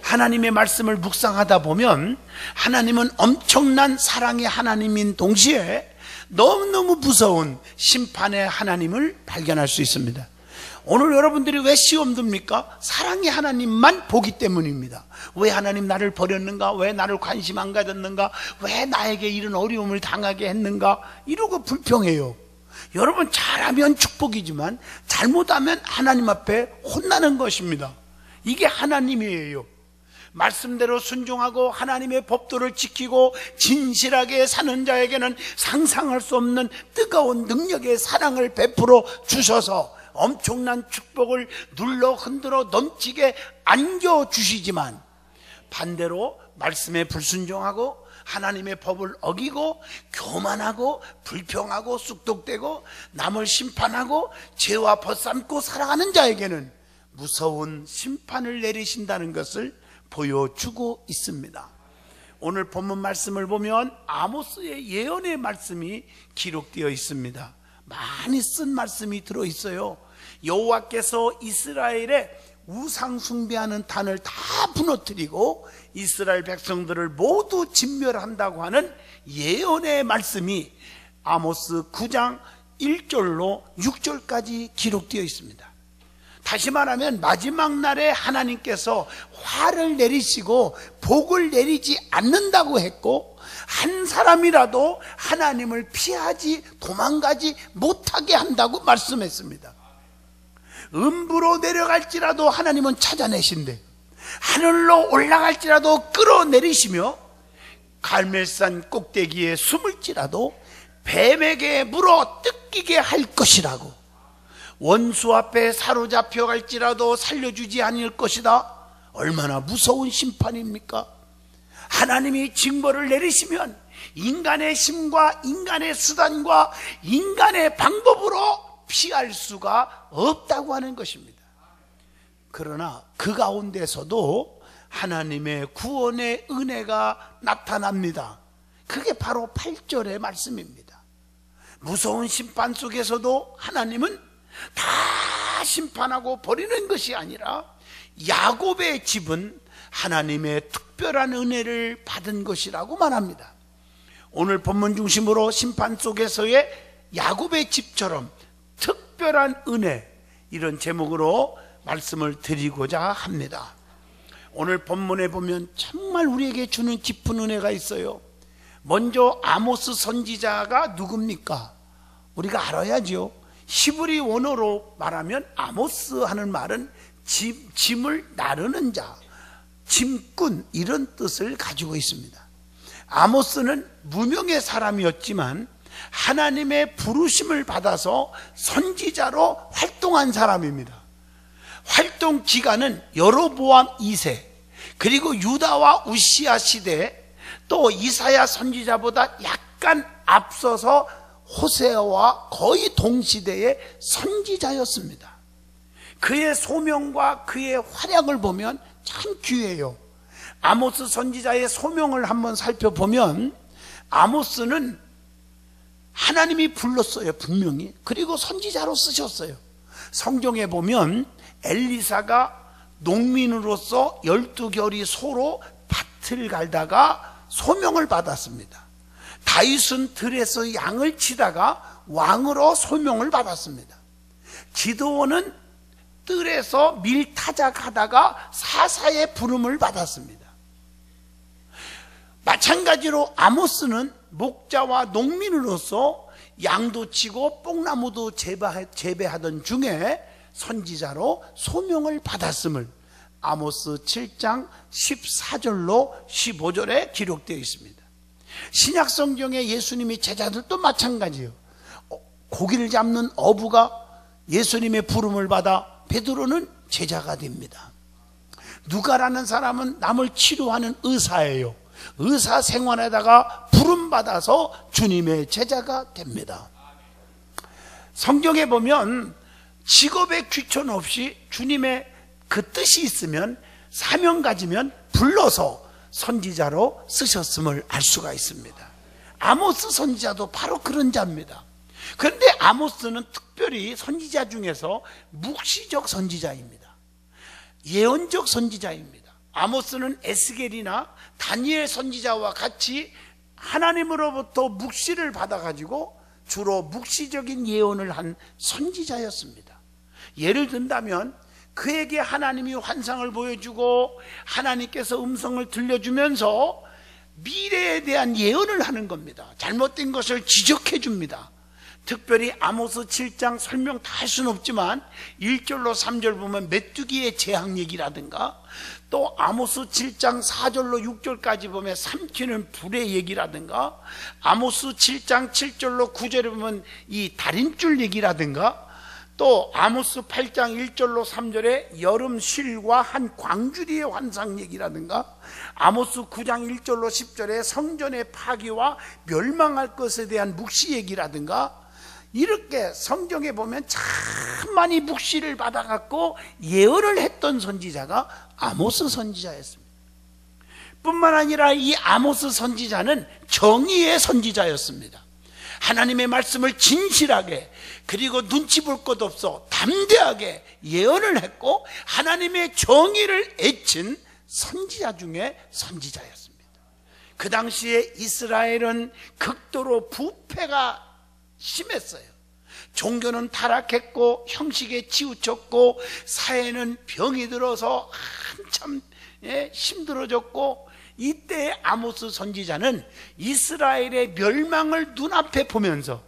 하나님의 말씀을 묵상하다 보면 하나님은 엄청난 사랑의 하나님인 동시에 너무너무 무서운 심판의 하나님을 발견할 수 있습니다. 오늘 여러분들이 왜 시험 듭니까? 사랑의 하나님만 보기 때문입니다. 왜 하나님 나를 버렸는가? 왜 나를 관심 안 가졌는가? 왜 나에게 이런 어려움을 당하게 했는가? 이러고 불평해요. 여러분, 잘하면 축복이지만 잘못하면 하나님 앞에 혼나는 것입니다. 이게 하나님이에요. 말씀대로 순종하고 하나님의 법도를 지키고 진실하게 사는 자에게는 상상할 수 없는 뜨거운 능력의 사랑을 베풀어 주셔서 엄청난 축복을 눌러 흔들어 넘치게 안겨주시지만, 반대로 말씀에 불순종하고 하나님의 법을 어기고 교만하고 불평하고 쑥독대고 남을 심판하고 죄와 벗삼고 살아가는 자에게는 무서운 심판을 내리신다는 것을 보여주고 있습니다. 오늘 본문 말씀을 보면 아모스의 예언의 말씀이 기록되어 있습니다. 많이 쓴 말씀이 들어있어요. 여호와께서 이스라엘의 우상 숭배하는 단을 다 무너뜨리고 이스라엘 백성들을 모두 진멸한다고 하는 예언의 말씀이 아모스 9장 1절로 6절까지 기록되어 있습니다. 다시 말하면 마지막 날에 하나님께서 화를 내리시고 복을 내리지 않는다고 했고, 한 사람이라도 하나님을 피하지 도망가지 못하게 한다고 말씀했습니다. 음부로 내려갈지라도 하나님은 찾아내신대, 하늘로 올라갈지라도 끌어내리시며 갈멜산 꼭대기에 숨을지라도 뱀에게 물어 뜯기게 할 것이라고, 원수 앞에 사로잡혀 갈지라도 살려주지 않을 것이다. 얼마나 무서운 심판입니까? 하나님이 징벌을 내리시면 인간의 힘과 인간의 수단과 인간의 방법으로 피할 수가 없다고 하는 것입니다. 그러나 그 가운데서도 하나님의 구원의 은혜가 나타납니다. 그게 바로 8절의 말씀입니다. 무서운 심판 속에서도 하나님은 다 심판하고 버리는 것이 아니라 야곱의 집은 하나님의 특별한 은혜를 받은 것이라고 말합니다. 오늘 본문 중심으로 심판 속에서의 야곱의 집처럼 특별한 은혜, 이런 제목으로 말씀을 드리고자 합니다. 오늘 본문에 보면 정말 우리에게 주는 깊은 은혜가 있어요. 먼저 아모스 선지자가 누굽니까? 우리가 알아야죠. 히브리 원어로 말하면 아모스 하는 말은 짐을 나르는 자, 짐꾼, 이런 뜻을 가지고 있습니다. 아모스는 무명의 사람이었지만 하나님의 부르심을 받아서 선지자로 활동한 사람입니다. 활동 기간은 여로보암 2세, 그리고 유다와 우시아 시대, 또 이사야 선지자보다 약간 앞서서 호세아와 거의 동시대의 선지자였습니다. 그의 소명과 그의 활약을 보면 참 귀해요. 아모스 선지자의 소명을 한번 살펴보면 아모스는 하나님이 불렀어요, 분명히. 그리고 선지자로 쓰셨어요. 성경에 보면 엘리사가 농민으로서 12겨리 소로 밭을 갈다가 소명을 받았습니다. 다윗은 들에서 양을 치다가 왕으로 소명을 받았습니다. 기드온은 뜰에서 밀타작하다가 사사의 부름을 받았습니다. 마찬가지로 아모스는 목자와 농민으로서 양도 치고 뽕나무도 재배하던 중에 선지자로 소명을 받았음을 아모스 7장 14절로 15절에 기록되어 있습니다. 신약 성경에 예수님의 제자들도 마찬가지예요. 고기를 잡는 어부가 예수님의 부름을 받아 베드로는 제자가 됩니다. 누가라는 사람은 남을 치료하는 의사예요. 의사 생활에다가 부름받아서 주님의 제자가 됩니다. 성경에 보면 직업에 귀천 없이 주님의 그 뜻이 있으면, 사명 가지면 불러서 선지자로 쓰셨음을 알 수가 있습니다. 아모스 선지자도 바로 그런 자입니다. 그런데 아모스는 특별히 선지자 중에서 묵시적 선지자입니다. 예언적 선지자입니다. 아모스는 에스겔이나 다니엘 선지자와 같이 하나님으로부터 묵시를 받아가지고 주로 묵시적인 예언을 한 선지자였습니다. 예를 든다면 그에게 하나님이 환상을 보여주고 하나님께서 음성을 들려주면서 미래에 대한 예언을 하는 겁니다. 잘못된 것을 지적해 줍니다. 특별히 아모스 7장 설명 다 할 수는 없지만 1절로 3절 보면 메뚜기의 재앙 얘기라든가, 또 아모스 7장 4절로 6절까지 보면 삼키는 불의 얘기라든가, 아모스 7장 7절로 9절에 보면 이 달인줄 얘기라든가, 또 아모스 8장 1절로 3절에 여름 쉴과 한 광주리의 환상 얘기라든가, 아모스 9장 1절로 10절에 성전의 파괴와 멸망할 것에 대한 묵시 얘기라든가, 이렇게 성경에 보면 참 많이 묵시를 받아갖고 예언을 했던 선지자가 아모스 선지자였습니다. 뿐만 아니라 이 아모스 선지자는 정의의 선지자였습니다. 하나님의 말씀을 진실하게, 그리고 눈치 볼 것 없어 담대하게 예언을 했고 하나님의 정의를 애친 선지자 중에 선지자였습니다. 그 당시에 이스라엘은 극도로 부패가 심했어요. 종교는 타락했고 형식에 치우쳤고 사회는 병이 들어서 한참 힘들어졌고, 이때 아모스 선지자는 이스라엘의 멸망을 눈앞에 보면서,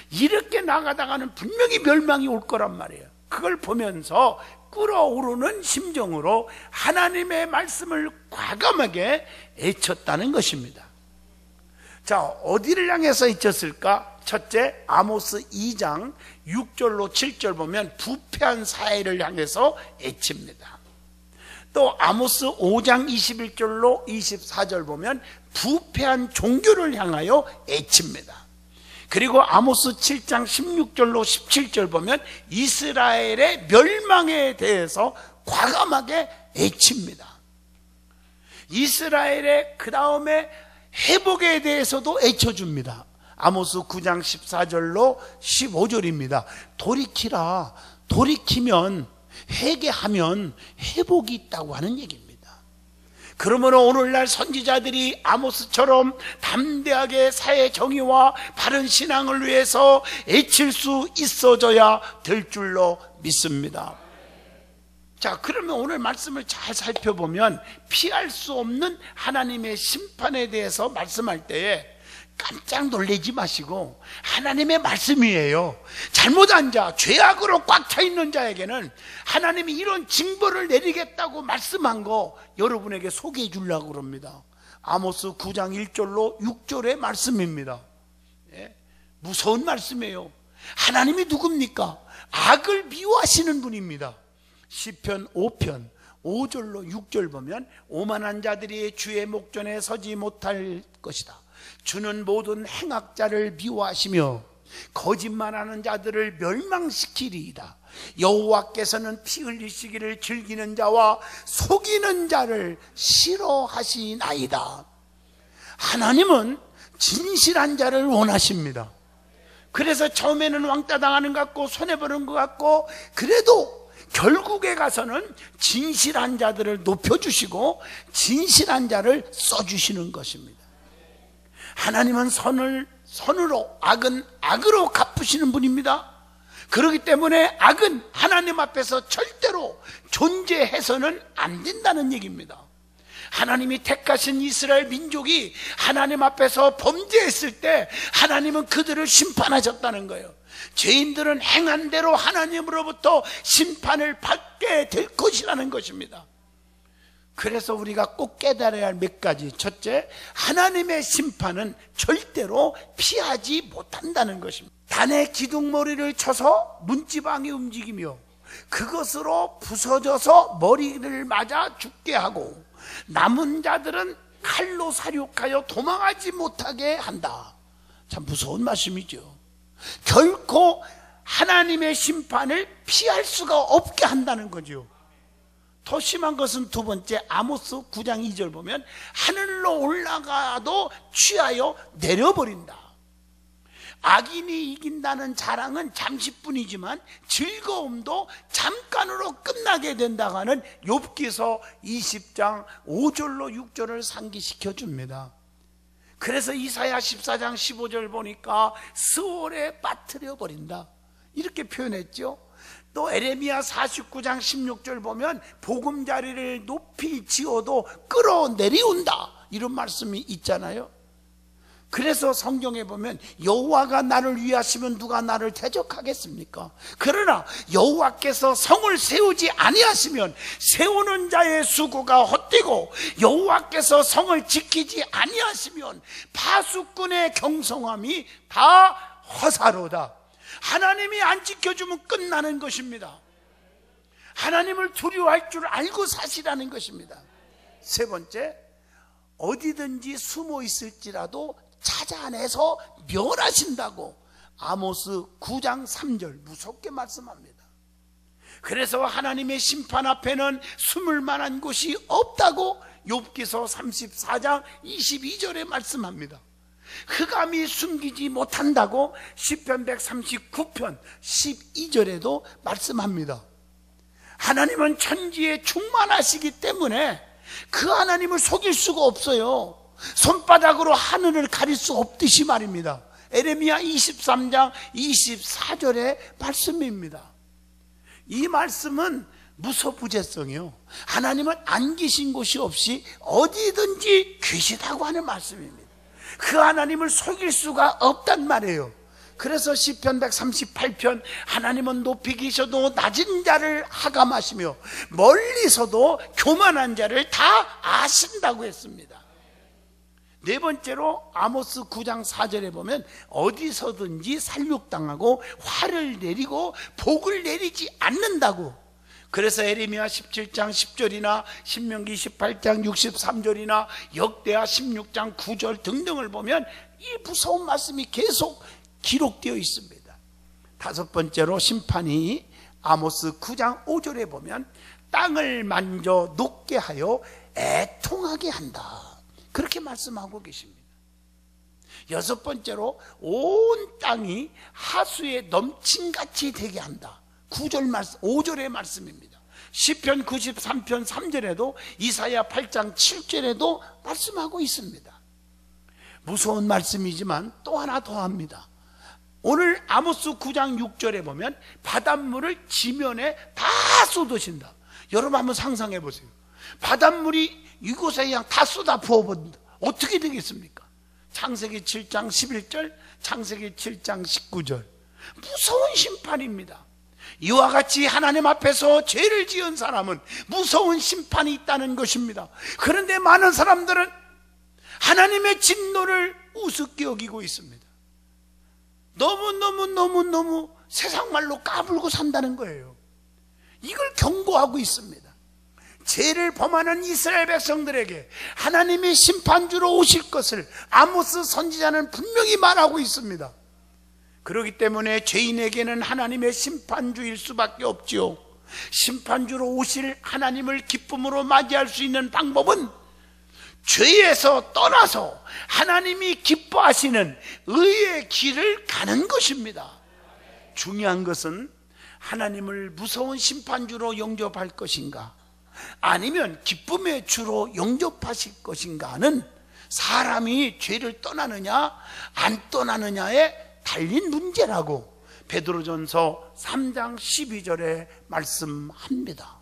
이렇게 나가다가는 분명히 멸망이 올 거란 말이에요. 그걸 보면서 끓어오르는 심정으로 하나님의 말씀을 과감하게 애쳤다는 것입니다. 자, 어디를 향해서 애쳤을까? 첫째, 아모스 2장 6절로 7절 보면 부패한 사회를 향해서 애칩니다. 또 아모스 5장 21절로 24절 보면 부패한 종교를 향하여 애칩니다. 그리고 아모스 7장 16절로 17절 보면 이스라엘의 멸망에 대해서 과감하게 애칩니다. 이스라엘의 그 다음에 회복에 대해서도 애쳐줍니다. 아모스 9장 14절로 15절입니다. 돌이키라. 돌이키면, 회개하면 회복이 있다고 하는 얘기입니다. 그러므로 오늘날 선지자들이 아모스처럼 담대하게 사회 정의와 바른 신앙을 위해서 애칠 수 있어져야 될 줄로 믿습니다. 자, 그러면 오늘 말씀을 잘 살펴보면 피할 수 없는 하나님의 심판에 대해서 말씀할 때에 깜짝 놀라지 마시고, 하나님의 말씀이에요. 잘못한 자, 죄악으로 꽉 차 있는 자에게는 하나님이 이런 징벌을 내리겠다고 말씀한 거 여러분에게 소개해 주려고 그럽니다. 아모스 9장 1절로 6절의 말씀입니다. 무서운 말씀이에요. 하나님이 누굽니까? 악을 미워하시는 분입니다. 시편 5편 5절로 6절 보면 오만한 자들이 주의 목전에 서지 못할 것이다. 주는 모든 행악자를 미워하시며 거짓말하는 자들을 멸망시키리이다. 여호와께서는 피 흘리시기를 즐기는 자와 속이는 자를 싫어하시나이다. 하나님은 진실한 자를 원하십니다. 그래서 처음에는 왕따 당하는 것 같고 손해보는 것 같고, 그래도 결국에 가서는 진실한 자들을 높여주시고 진실한 자를 써주시는 것입니다. 하나님은 선으로, 악은 악으로 갚으시는 분입니다. 그렇기 때문에 악은 하나님 앞에서 절대로 존재해서는 안 된다는 얘기입니다. 하나님이 택하신 이스라엘 민족이 하나님 앞에서 범죄했을 때 하나님은 그들을 심판하셨다는 거예요. 죄인들은 행한 대로 하나님으로부터 심판을 받게 될 것이라는 것입니다. 그래서 우리가 꼭 깨달아야 할 몇 가지. 첫째, 하나님의 심판은 절대로 피하지 못한다는 것입니다. 단의 기둥머리를 쳐서 문지방이 움직이며 그것으로 부서져서 머리를 맞아 죽게 하고 남은 자들은 칼로 사륙하여 도망하지 못하게 한다. 참 무서운 말씀이죠. 결코 하나님의 심판을 피할 수가 없게 한다는 거죠. 더 심한 것은 두 번째, 아모스 9장 2절 보면 하늘로 올라가도 취하여 내려버린다. 악인이 이긴다는 자랑은 잠시뿐이지만 즐거움도 잠깐으로 끝나게 된다고 하는 욥기서 20장 5절로 6절을 상기시켜 줍니다. 그래서 이사야 14장 15절 보니까 스올에 빠뜨려 버린다 이렇게 표현했죠. 또 에레미야 49장 16절 보면 보금자리를 높이 지어도 끌어내리운다 이런 말씀이 있잖아요. 그래서 성경에 보면 여호와가 나를 위하시면 누가 나를 대적하겠습니까? 그러나 여호와께서 성을 세우지 아니하시면 세우는 자의 수고가 헛되고 여호와께서 성을 지키지 아니하시면 파수꾼의 경성함이 다 허사로다. 하나님이 안 지켜주면 끝나는 것입니다. 하나님을 두려워할 줄 알고 사시라는 것입니다. 세 번째, 어디든지 숨어 있을지라도 찾아내서 멸하신다고 아모스 9장 3절 무섭게 말씀합니다. 그래서 하나님의 심판 앞에는 숨을 만한 곳이 없다고 욥기서 34장 22절에 말씀합니다. 흑암이 숨기지 못한다고 시편 139편 12절에도 말씀합니다. 하나님은 천지에 충만하시기 때문에 그 하나님을 속일 수가 없어요. 손바닥으로 하늘을 가릴 수 없듯이 말입니다. 에레미야 23장 24절의 말씀입니다. 이 말씀은 무소부재성이요, 하나님은 안 계신 곳이 없이 어디든지 계시다고 하는 말씀입니다. 그 하나님을 속일 수가 없단 말이에요. 그래서 시편 138편 하나님은 높이 계셔도 낮은 자를 하감하시며 멀리서도 교만한 자를 다 아신다고 했습니다. 네 번째로 아모스 9장 4절에 보면 어디서든지 살육당하고 화를 내리고 복을 내리지 않는다고. 그래서 에레미야 17장 10절이나 신명기 18장 63절이나 역대하 16장 9절 등등을 보면 이 무서운 말씀이 계속 기록되어 있습니다. 다섯 번째로 심판이 아모스 9장 5절에 보면 땅을 만져 녹게 하여 애통하게 한다 그렇게 말씀하고 계십니다. 여섯 번째로 온 땅이 하수에 넘친같이 되게 한다. 9절 말씀, 5절의 말씀입니다. 시편 93편 3절에도 이사야 8장 7절에도 말씀하고 있습니다. 무서운 말씀이지만 또 하나 더 합니다. 오늘 아모스 9장 6절에 보면 바닷물을 지면에 다 쏟으신다. 여러분 한번 상상해 보세요. 바닷물이 이곳에 그냥 다 쏟아 부어버린다. 어떻게 되겠습니까? 창세기 7장 11절, 창세기 7장 19절. 무서운 심판입니다. 이와 같이 하나님 앞에서 죄를 지은 사람은 무서운 심판이 있다는 것입니다. 그런데 많은 사람들은 하나님의 진노를 우습게 여기고 있습니다. 너무 세상 말로 까불고 산다는 거예요. 이걸 경고하고 있습니다. 죄를 범하는 이스라엘 백성들에게 하나님이 심판주로 오실 것을 아모스 선지자는 분명히 말하고 있습니다. 그렇기 때문에 죄인에게는 하나님의 심판주일 수밖에 없지요. 심판주로 오실 하나님을 기쁨으로 맞이할 수 있는 방법은 죄에서 떠나서 하나님이 기뻐하시는 의의 길을 가는 것입니다. 중요한 것은 하나님을 무서운 심판주로 영접할 것인가, 아니면 기쁨의 주로 영접하실 것인가는 사람이 죄를 떠나느냐 안 떠나느냐에 달린 문제라고 베드로전서 3장 12절에 말씀합니다.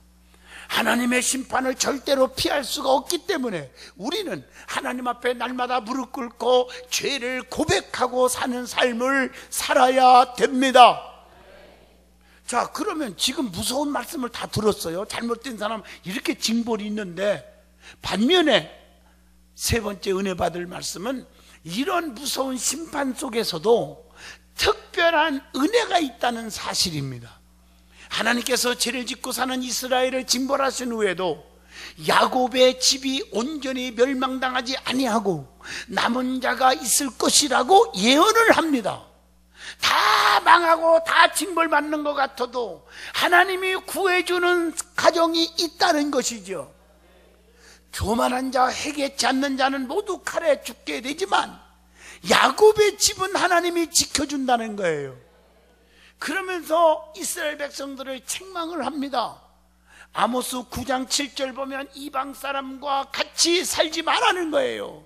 하나님의 심판을 절대로 피할 수가 없기 때문에 우리는 하나님 앞에 날마다 무릎 꿇고 죄를 고백하고 사는 삶을 살아야 됩니다. 자, 그러면 지금 무서운 말씀을 다 들었어요. 잘못된 사람 이렇게 징벌이 있는데, 반면에 세 번째 은혜 받을 말씀은 이런 무서운 심판 속에서도 특별한 은혜가 있다는 사실입니다. 하나님께서 죄를 짓고 사는 이스라엘을 징벌하신 후에도 야곱의 집이 온전히 멸망당하지 아니하고 남은 자가 있을 것이라고 예언을 합니다. 다 망하고 다 징벌받는 것 같아도 하나님이 구해주는 가정이 있다는 것이죠. 교만한 자, 회개치 않는 자는 모두 칼에 죽게 되지만 야곱의 집은 하나님이 지켜준다는 거예요. 그러면서 이스라엘 백성들을 책망을 합니다. 아모스 9장 7절 보면 이방 사람과 같이 살지 말라는 거예요.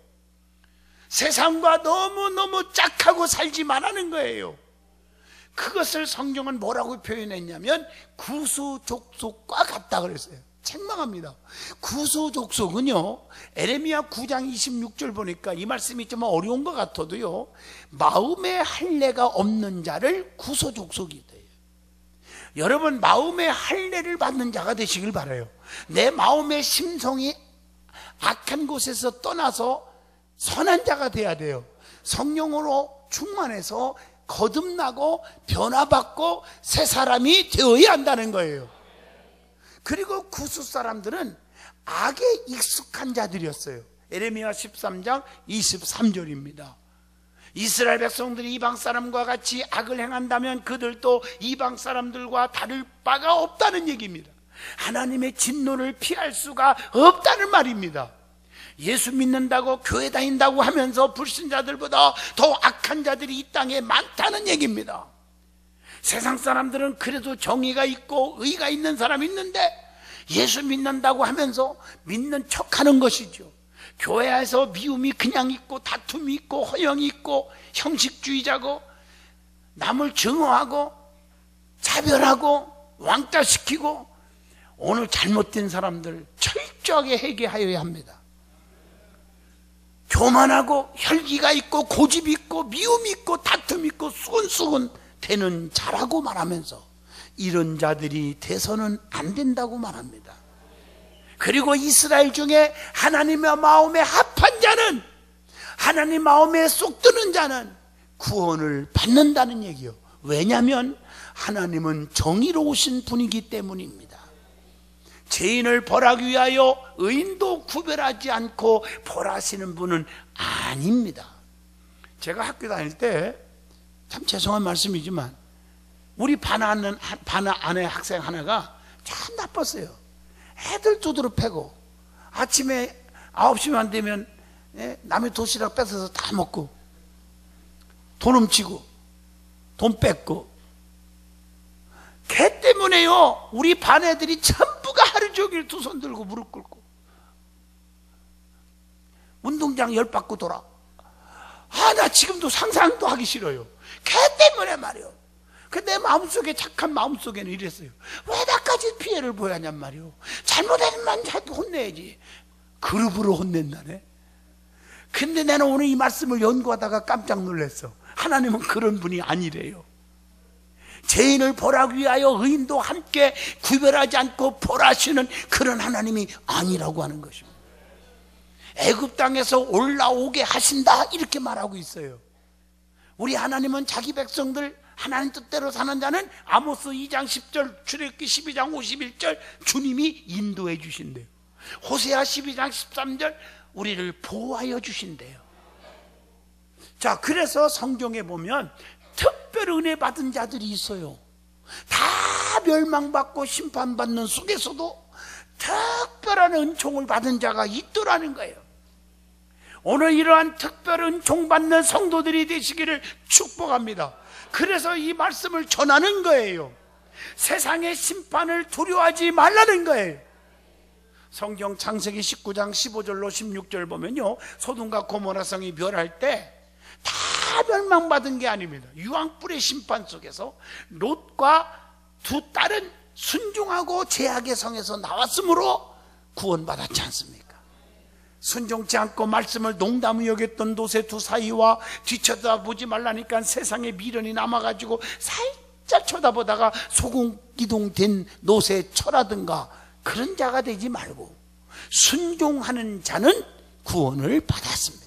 세상과 너무너무 짝하고 살지 말라는 거예요. 그것을 성경은 뭐라고 표현했냐면 구수족속과 같다 그랬어요. 책망합니다. 구수족속은요, 에레미야 9장 26절 보니까 이 말씀이 좀 어려운 것 같아도요, 마음에 할례가 없는 자를 구수족속이 돼요. 여러분, 마음에 할례를 받는 자가 되시길 바라요. 내 마음의 심성이 악한 곳에서 떠나서 선한 자가 돼야 돼요. 성령으로 충만해서 거듭나고 변화받고 새 사람이 되어야 한다는 거예요. 그리고 구수 사람들은 악에 익숙한 자들이었어요. 에레미야 13장 23절입니다. 이스라엘 백성들이 이방 사람과 같이 악을 행한다면 그들도 이방 사람들과 다를 바가 없다는 얘기입니다. 하나님의 진노를 피할 수가 없다는 말입니다. 예수 믿는다고 교회 다닌다고 하면서 불신자들보다 더 악한 자들이 이 땅에 많다는 얘기입니다. 세상 사람들은 그래도 정의가 있고 의가 있는 사람이 있는데 예수 믿는다고 하면서 믿는 척하는 것이죠. 교회에서 미움이 그냥 있고 다툼이 있고 허영이 있고 형식주의자고 남을 증오하고 차별하고 왕따시키고 오늘 잘못된 사람들 철저하게 회개하여야 합니다. 교만하고 혈기가 있고 고집이 있고 미움이 있고 다툼이 있고 수근수근 되는 자라고 말하면서 이런 자들이 돼서는 안 된다고 말합니다. 그리고 이스라엘 중에 하나님의 마음에 합한 자는, 하나님 마음에 쏙 드는 자는 구원을 받는다는 얘기요. 왜냐하면 하나님은 정의로우신 분이기 때문입니다. 죄인을 벌하기 위하여 의인도 구별하지 않고 벌하시는 분은 아닙니다. 제가 학교 다닐 때 참 죄송한 말씀이지만 우리 반 안에 학생 하나가 참 나빴어요. 애들 두드러 패고 아침에 9시만 되면 남의 도시락 뺏어서 다 먹고 돈 훔치고 돈 뺏고, 걔 때문에요 우리 반 애들이 전부가 하루 종일 두 손 들고 무릎 꿇고 운동장 열 바퀴 돌아. 나 지금도 상상도 하기 싫어요. 걔 때문에 말이요. 내 마음속에, 착한 마음속에는 이랬어요. 왜 나까지 피해를 보야냔 말이요. 잘못하면 혼내야지. 그룹으로 혼낸다네. 근데 나는 오늘 이 말씀을 연구하다가 깜짝 놀랐어. 하나님은 그런 분이 아니래요. 죄인을 벌하기 위하여 의인도 함께 구별하지 않고 벌하시는 그런 하나님이 아니라고 하는 것입니다. 애굽 땅에서 올라오게 하신다 이렇게 말하고 있어요. 우리 하나님은 자기 백성들 하나님 뜻대로 사는 자는 아모스 2장 10절, 출애굽기 12장 51절 주님이 인도해 주신대요. 호세아 12장 13절 우리를 보호하여 주신대요. 자, 그래서 성경에 보면 특별 은혜 받은 자들이 있어요. 다 멸망받고 심판받는 속에서도 특별한 은총을 받은 자가 있더라는 거예요. 오늘 이러한 특별 은총 받는 성도들이 되시기를 축복합니다. 그래서 이 말씀을 전하는 거예요. 세상의 심판을 두려워하지 말라는 거예요. 성경 창세기 19장 15절로 16절 보면요, 소돔과 고모라 성이 멸할 때 다 멸망받은 게 아닙니다. 유황불의 심판 속에서 롯과 두 딸은 순종하고 제약의 성에서 나왔으므로 구원받았지 않습니까? 순종치 않고 말씀을 농담을 여겼던 롯의 두 사이와 뒤쳐다보지 말라니까 세상에 미련이 남아가지고 살짝 쳐다보다가 소금기둥 된 롯의 처라든가 그런 자가 되지 말고 순종하는 자는 구원을 받았습니다.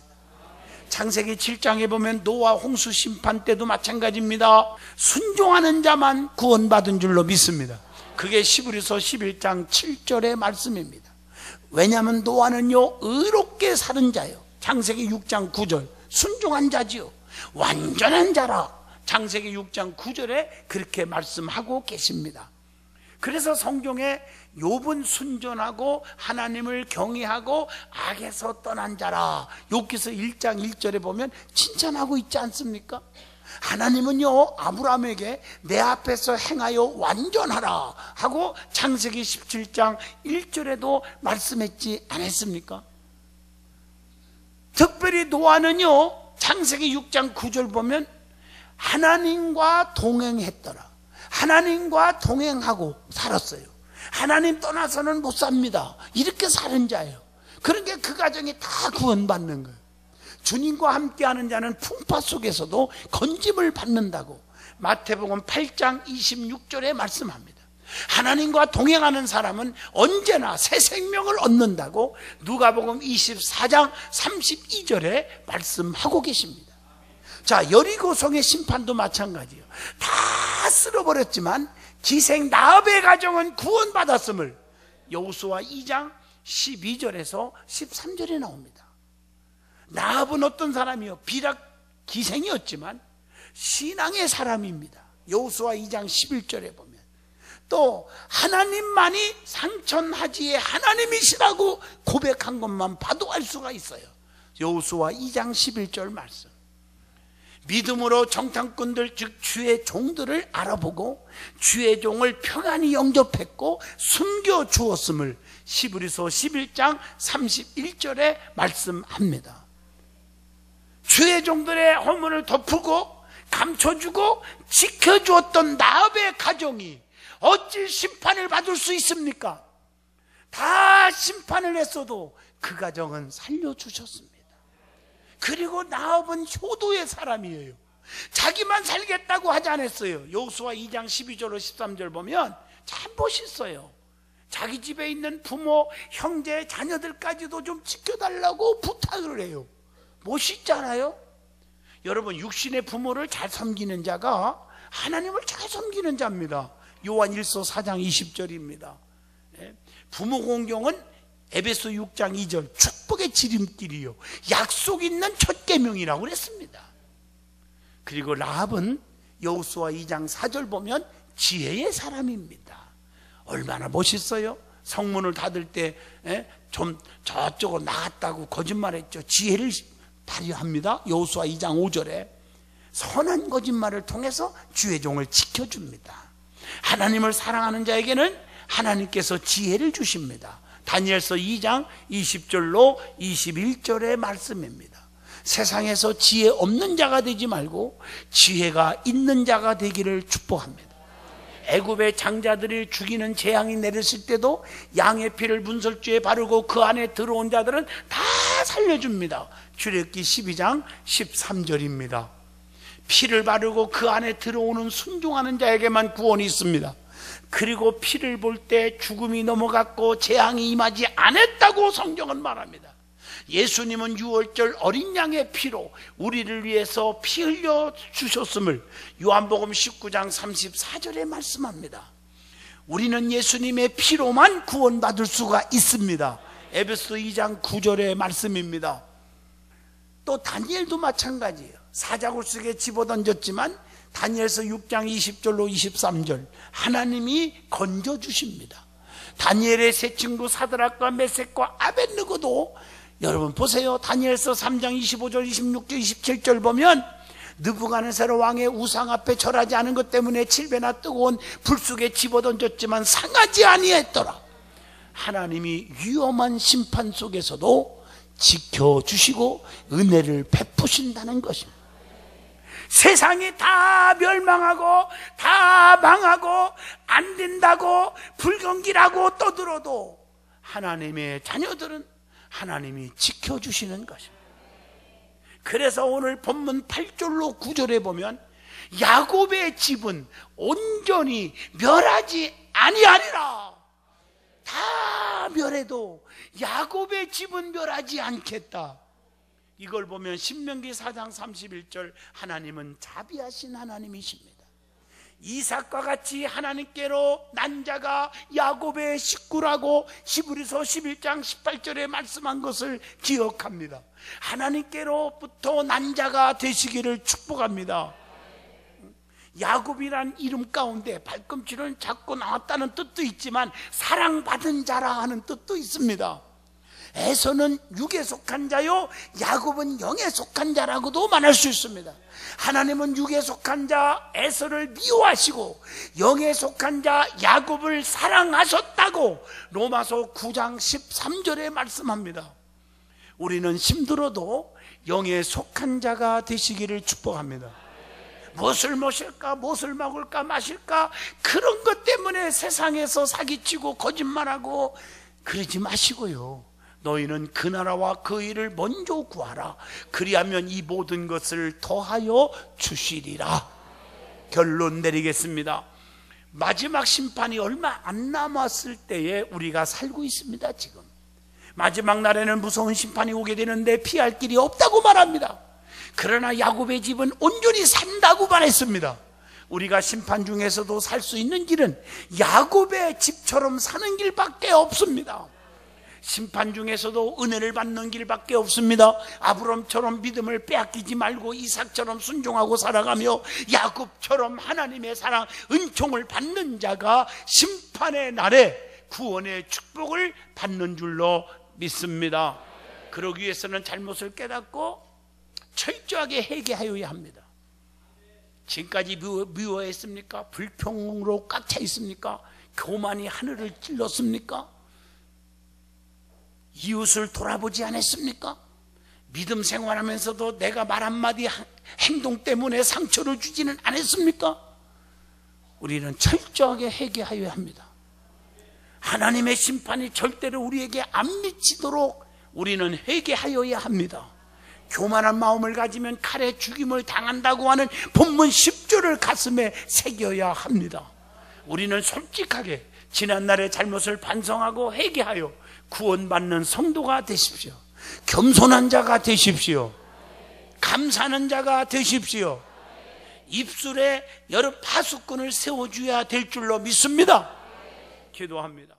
창세기 7장에 보면 노아 홍수 심판 때도 마찬가지입니다. 순종하는 자만 구원받은 줄로 믿습니다. 그게 히브리서 11장 7절의 말씀입니다. 왜냐하면 노아는요 의롭게 사는 자요. 창세기 6장 9절 순종한 자지요. 완전한 자라. 창세기 6장 9절에 그렇게 말씀하고 계십니다. 그래서 성경에 욥은 순전하고 하나님을 경외하고 악에서 떠난 자라, 욥기서 1장 1절에 보면 칭찬하고 있지 않습니까? 하나님은요 아브라함에게 내 앞에서 행하여 완전하라 하고 창세기 17장 1절에도 말씀했지 않았습니까? 특별히 노아는요 창세기 6장 9절 보면 하나님과 동행했더라, 하나님과 동행하고 살았어요. 하나님 떠나서는 못 삽니다. 이렇게 사는 자예요. 그러니까 그 가정이 다 구원받는 거예요. 주님과 함께하는 자는 풍파 속에서도 건짐을 받는다고 마태복음 8장 26절에 말씀합니다. 하나님과 동행하는 사람은 언제나 새 생명을 얻는다고 누가복음 24장 32절에 말씀하고 계십니다. 자, 여리고성의 심판도 마찬가지예요. 다 쓸어버렸지만 기생 나합의 가정은 구원받았음을 여호수아 2장 12절에서 13절에 나옵니다. 나합은 어떤 사람이요? 비락 기생이었지만 신앙의 사람입니다. 여호수아 2장 11절에 보면 또 하나님만이 상천하지의 하나님이시라고 고백한 것만 봐도 알 수가 있어요. 여호수아 2장 11절 말씀. 믿음으로 정탐꾼들 즉 주의 종들을 알아보고 주의 종을 평안히 영접했고 숨겨주었음을 히브리서 11장 31절에 말씀합니다. 주의 종들의 허물을 덮고 감춰주고 지켜주었던 나합의 가정이 어찌 심판을 받을 수 있습니까? 다 심판을 했어도 그 가정은 살려주셨습니다. 그리고 나합은 효도의 사람이에요. 자기만 살겠다고 하지 않았어요. 여호수아 2장 12절로 13절 보면 참 멋있어요. 자기 집에 있는 부모, 형제, 자녀들까지도 좀 지켜달라고 부탁을 해요. 멋있잖아요. 여러분, 육신의 부모를 잘 섬기는 자가 하나님을 잘 섬기는 자입니다. 요한 1서 4장 20절입니다. 부모 공경은 에베소 6장 2절 축복의 지름길이요 약속 있는 첫 계명이라고 그랬습니다. 그리고 라합은 여호수아 2장 4절 보면 지혜의 사람입니다. 얼마나 멋있어요. 성문을 닫을 때 좀 저쪽으로 나갔다고 거짓말했죠. 지혜를 발휘합니다. 여호수아 2장 5절에 선한 거짓말을 통해서 주의 종을 지켜줍니다. 하나님을 사랑하는 자에게는 하나님께서 지혜를 주십니다. 다니엘서 2장 20절로 21절의 말씀입니다. 세상에서 지혜 없는 자가 되지 말고 지혜가 있는 자가 되기를 축복합니다. 애굽의 장자들이 죽이는 재앙이 내렸을 때도 양의 피를 문설주에 바르고 그 안에 들어온 자들은 다 살려줍니다. 출애굽기 12장 13절입니다. 피를 바르고 그 안에 들어오는 순종하는 자에게만 구원이 있습니다. 그리고 피를 볼 때 죽음이 넘어갔고 재앙이 임하지 않았다고 성경은 말합니다. 예수님은 유월절 어린 양의 피로 우리를 위해서 피 흘려 주셨음을 요한복음 19장 34절에 말씀합니다. 우리는 예수님의 피로만 구원받을 수가 있습니다. 에베소 2장 9절의 말씀입니다. 또 다니엘도 마찬가지예요. 사자굴 속에 집어던졌지만 다니엘서 6장 20절로 23절 하나님이 건져주십니다. 다니엘의 세 친구 사드락과 메섹과 아벳느고도 여러분 보세요. 다니엘서 3장 25절 26절 27절 보면 느부갓네살 왕의 우상 앞에 절하지 않은 것 때문에 7배나 뜨거운 불 속에 집어던졌지만 상하지 아니했더라. 하나님이 위험한 심판 속에서도 지켜주시고 은혜를 베푸신다는 것입니다. 세상이 다 멸망하고 다 망하고 안 된다고 불경기라고 떠들어도 하나님의 자녀들은 하나님이 지켜주시는 것입니다. 그래서 오늘 본문 8절로 9절에 보면 야곱의 집은 온전히 멸하지 아니하리라. 다 멸해도 야곱의 집은 멸하지 않겠다. 이걸 보면 신명기 4장 31절 하나님은 자비하신 하나님이십니다. 이삭과 같이 하나님께로 난 자가 야곱의 식구라고 히브리서 11장 18절에 말씀한 것을 기억합니다. 하나님께로부터 난 자가 되시기를 축복합니다. 야곱이란 이름 가운데 발꿈치를 잡고 나왔다는 뜻도 있지만 사랑받은 자라 하는 뜻도 있습니다. 에서는 육에 속한 자요, 야곱은 영에 속한 자라고도 말할 수 있습니다. 하나님은 육에 속한 자 에서를 미워하시고 영에 속한 자 야곱을 사랑하셨다고 로마서 9장 13절에 말씀합니다. 우리는 힘들어도 영에 속한 자가 되시기를 축복합니다. 무엇을 마실까, 무엇을 먹을까, 마실까, 그런 것 때문에 세상에서 사기치고 거짓말하고 그러지 마시고요. 너희는 그 나라와 그 일을 먼저 구하라. 그리하면 이 모든 것을 더하여 주시리라. 결론 내리겠습니다. 마지막 심판이 얼마 안 남았을 때에 우리가 살고 있습니다. 지금 마지막 날에는 무서운 심판이 오게 되는데 피할 길이 없다고 말합니다. 그러나 야곱의 집은 온전히 산다고 말했습니다. 우리가 심판 중에서도 살 수 있는 길은 야곱의 집처럼 사는 길밖에 없습니다. 심판 중에서도 은혜를 받는 길밖에 없습니다. 아브람처럼 믿음을 빼앗기지 말고 이삭처럼 순종하고 살아가며 야곱처럼 하나님의 사랑, 은총을 받는 자가 심판의 날에 구원의 축복을 받는 줄로 믿습니다. 그러기 위해서는 잘못을 깨닫고 철저하게 회개하여야 합니다. 지금까지 미워했습니까? 불평으로 꽉 차 있습니까? 교만이 하늘을 찔렀습니까? 이웃을 돌아보지 않았습니까? 믿음 생활하면서도 내가 말 한마디 행동 때문에 상처를 주지는 않았습니까? 우리는 철저하게 회개하여야 합니다. 하나님의 심판이 절대로 우리에게 안 미치도록 우리는 회개하여야 합니다. 교만한 마음을 가지면 칼에 죽임을 당한다고 하는 본문 10조를 가슴에 새겨야 합니다. 우리는 솔직하게 지난날의 잘못을 반성하고 회개하여 구원받는 성도가 되십시오. 겸손한 자가 되십시오. 감사하는 자가 되십시오. 입술에 여러 파수꾼을 세워줘야 될 줄로 믿습니다. 기도합니다.